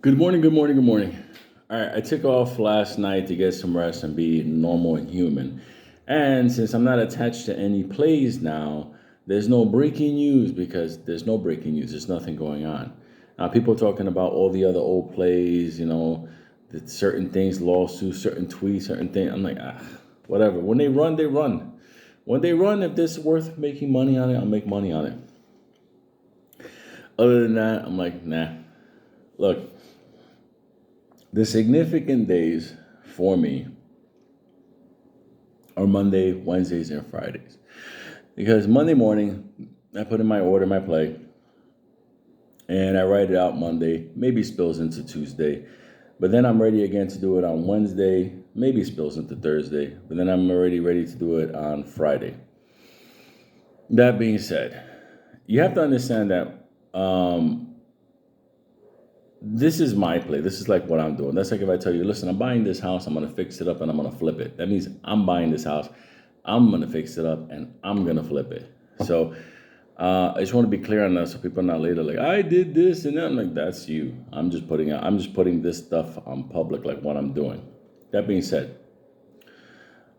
Good morning, good morning, good morning. All right, I took off last night to get some rest and be normal and human. And since I'm not attached to any plays now, there's no breaking news because there's no breaking news. There's nothing going on. Now, people talking about all the other old plays, that certain things, lawsuits, certain tweets, certain things. I'm like, whatever. When they run, they run. When they run, if this is worth making money on it, I'll make money on it. Other than that, I'm like, nah. Look, the significant days for me are Monday, Wednesdays, and Fridays. Because Monday morning, I put in my order, my play, and I write it out Monday, maybe spills into Tuesday. But then I'm ready again to do it on Wednesday, maybe spills into Thursday. But then I'm already ready to do it on Friday. That being said, you have to understand that this is my play. This is like what I'm doing. That's like if I tell you, listen, I'm buying this house, I'm going to fix it up and I'm going to flip it. That means I'm buying this house, I'm going to fix it up and I'm going to flip it. So I just want to be clear on that so people are not later like, I did this and that. I'm like, that's you. I'm just putting this stuff on public, like what I'm doing. That being said,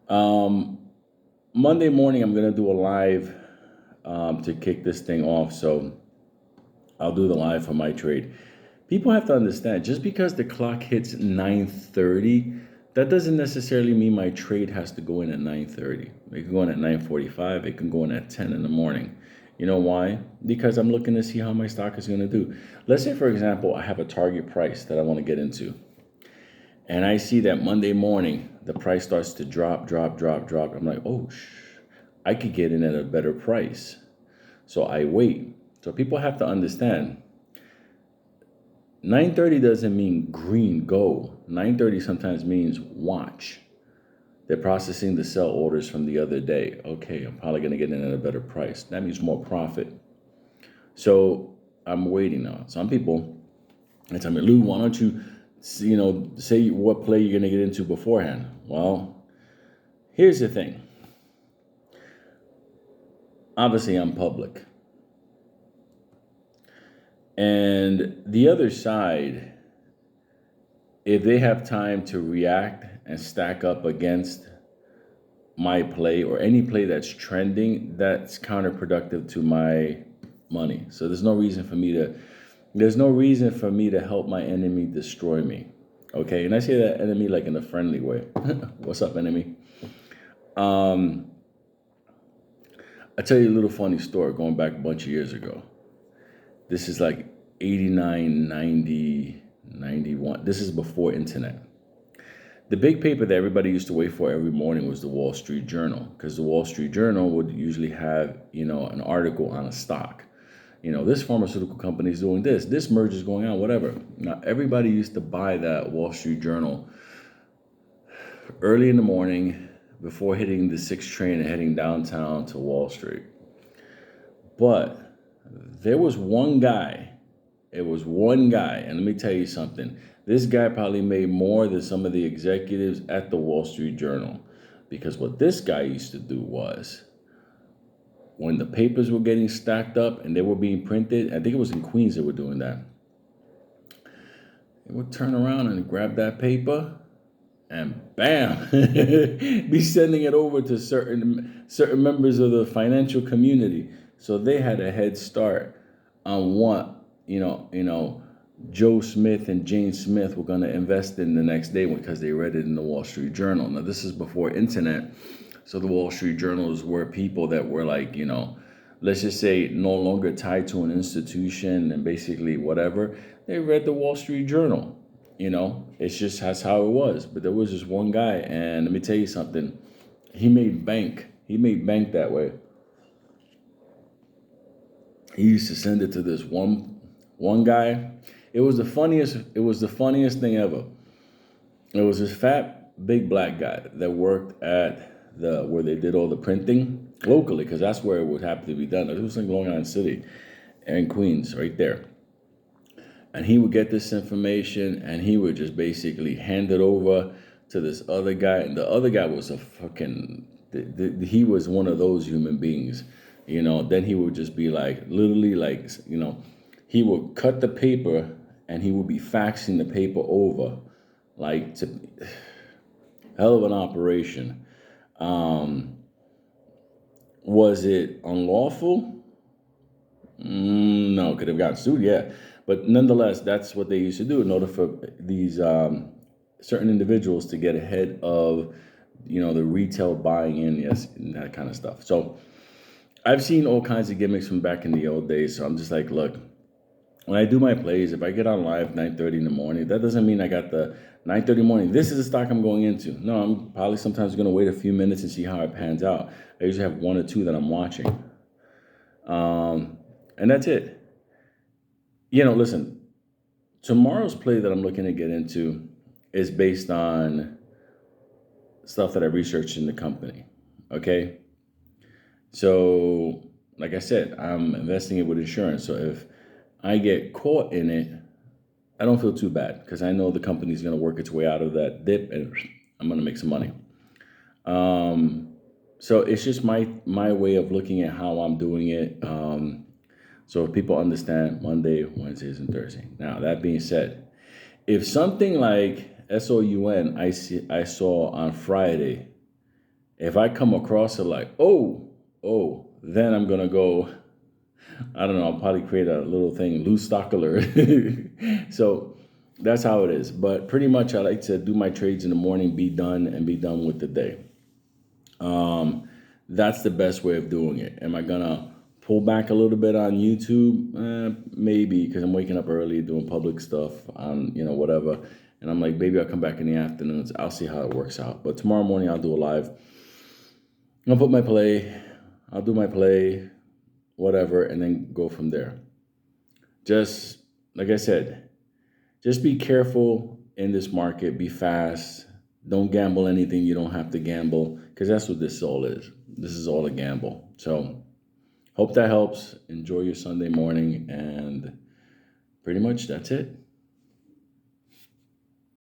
Monday morning, I'm going to do a live to kick this thing off. So I'll do the live for my trade. People have to understand, just because the clock hits 9:30, that doesn't necessarily mean my trade has to go in at 9:30. It can go in at 9:45. It can go in at 10 in the morning. You know why? Because I'm looking to see how my stock is going to do. Let's say, for example, I have a target price that I want to get into. And I see that Monday morning, the price starts to drop. I'm like, oh, I could get in at a better price. So I wait. So people have to understand, 9:30 doesn't mean green, go. 9:30 sometimes means watch. They're processing the sell orders from the other day. Okay, I'm probably going to get in at a better price. That means more profit. So I'm waiting now. Some people, they tell me, Lou, why don't you, say what play you're going to get into beforehand? Well, here's the thing. Obviously, I'm public. And the other side, if they have time to react and stack up against my play or any play that's trending, that's counterproductive to my money. So there's no reason for me to help my enemy destroy me. Okay, and I say that enemy like in a friendly way. What's up, enemy? I'll tell you a little funny story going back a bunch of years ago. This is like 89, 90, 91. This is before internet. The big paper that everybody used to wait for every morning was the Wall Street Journal, because the Wall Street Journal would usually have, an article on a stock. This pharmaceutical company is doing this merger is going on, whatever. Now, everybody used to buy that Wall Street Journal early in the morning before hitting the 6 train and heading downtown to Wall Street. But there was one guy. It was one guy. And let me tell you something. This guy probably made more than some of the executives at the Wall Street Journal. Because what this guy used to do was, when the papers were getting stacked up and they were being printed, I think it was in Queens they were doing that. They would turn around and grab that paper and bam, be sending it over to certain members of the financial community. So they had a head start on what, Joe Smith and Jane Smith were going to invest in the next day because they read it in the Wall Street Journal. Now, this is before internet. So the Wall Street Journals were people that were like, let's just say no longer tied to an institution and basically whatever. They read the Wall Street Journal. It's just that's how it was. But there was this one guy, and let me tell you something. He made bank. He made bank that way. He used to send it to this one guy. It was the funniest thing ever. It was this fat, big black guy that worked at where they did all the printing locally, because that's where it would have to be done. It was in Long Island City and Queens, right there. And he would get this information and he would just basically hand it over to this other guy. And the other guy was he was one of those human beings. Then he would just be like, literally like, he would cut the paper and he would be faxing the paper over, like to hell of an operation. Um, was it unlawful? No, could have gotten sued, yeah. But nonetheless, that's what they used to do in order for these certain individuals to get ahead of, the retail buying in, yes, and that kind of stuff. So I've seen all kinds of gimmicks from back in the old days. So I'm just like, look, when I do my plays, if I get on live 9:30 in the morning, that doesn't mean I got the 9:30 morning. This is the stock I'm going into. No, I'm probably sometimes going to wait a few minutes and see how it pans out. I usually have one or two that I'm watching, and that's it. Listen, tomorrow's play that I'm looking to get into is based on stuff that I researched in the company. Okay, so like I said, I'm investing it with insurance. So if I get caught in it, I don't feel too bad because I know the company's going to work its way out of that dip and I'm going to make some money. So it's just my way of looking at how I'm doing it. So if people understand Monday, Wednesdays, and Thursday. Now that being said, if something like SOUN I saw on Friday, if I come across it like then I'm gonna go. I don't know. I'll probably create a little thing, loose stock alert. So that's how it is. But pretty much, I like to do my trades in the morning, be done, and be done with the day. That's the best way of doing it. Am I gonna pull back a little bit on YouTube? Maybe, because I'm waking up early doing public stuff on whatever. And I'm like, maybe I'll come back in the afternoons. I'll see how it works out. But tomorrow morning I'll do a live. I'll put my play. I'll do my play, whatever, and then go from there. Just like I said, just be careful in this market. Be fast. Don't gamble anything you don't have to gamble, because that's what this all is. This is all a gamble. So hope that helps. Enjoy your Sunday morning, and pretty much that's it.